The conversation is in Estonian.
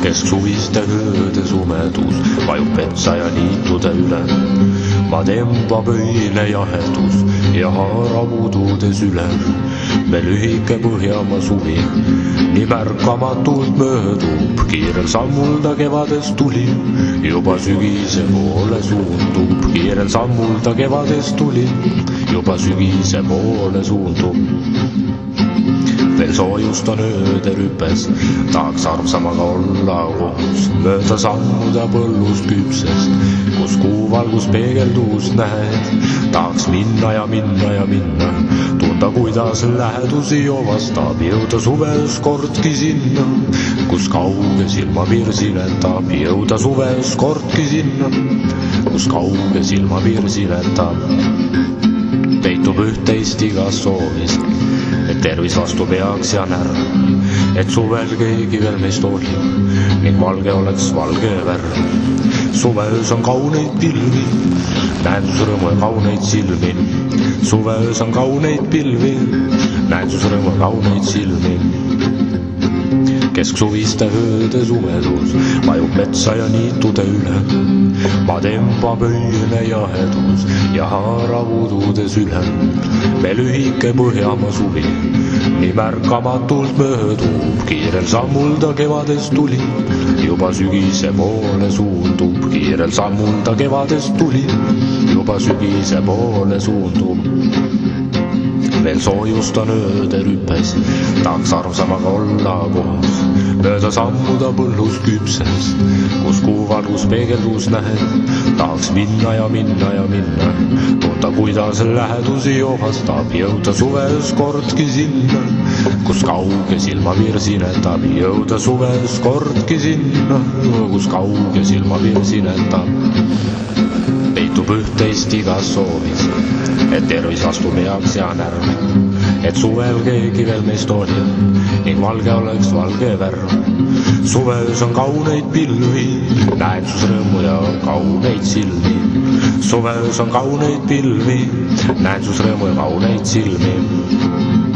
Kesksuviste ööde sumedus vajub petsa ja niitude üle. Ma tõmbab öine jahedus ja haarab udude süler. Me lühike Põhjamaa suvi nii märkamatult möödub. Kiirel sammul ta kevadest tuli, juba sügise poole suundub. Kiirel sammul ta kevadest tuli, juba sügise poole suundub. Veel soojust on ööde rüpes, tahaks armsamaga olla koos. Mööda sammuda põllust küpsest, kus kuuvalgus peegeldus näed. Tahaks minna ja minna ja minna, tunda kuidas lähedusi jovastab. Jõuda suves kordki sinna, kus kauge silmapiir siletab. Jõuda suves kordki sinna, kus kauge silmapiir siletab. Peitub üht-teist igas soovis, et tervis vastu peaks ja närv. Et suvel keegi veel meist hoolib ning valge oleks valge värv. Suveöös on kauneid pilvi, näen sus rõõmu ja kauneid silmi. Suveöös on kauneid pilvi, näen sus rõõmu ja kauneid silmi. Kesksuviste ööde sumedus vajub metsa ja niitude üle. Ma tõmbab öine jahedus ja haarab udude süle. Me lühike Põhjamaa suvi nii märkamatult möödub. Kiirel sammul ta kevadest tuli, juba sügise poole suundub. Kiirel sammul ta kevadest tuli, juba sügise poole suundub. Veel soojust on ööde rüpes, tahaks armsamaga olla koos. Mööda sammuda põllus küpses, kus kuuvalgus peegeldus näed. Tahaks minna ja minna ja minna, tunda kuidas lähedusi jovastab. Jõuda suves kordki sinna, kus kauge silmapiir sinetab. Jõuda suves kordki sinna, kus kauge silmapiir sinetab. Peitub üht-teist igas soovis, et tervis vastu peaks ja närv. Et suvel keegi veel meist hoolib ning valge oleks valge värv. Suveöös on kauneid pilvi, näen sus rõõmu ja kauneid silmi. Suveöös on kauneid pilvi, näen sus rõõmu ja kauneid silmi.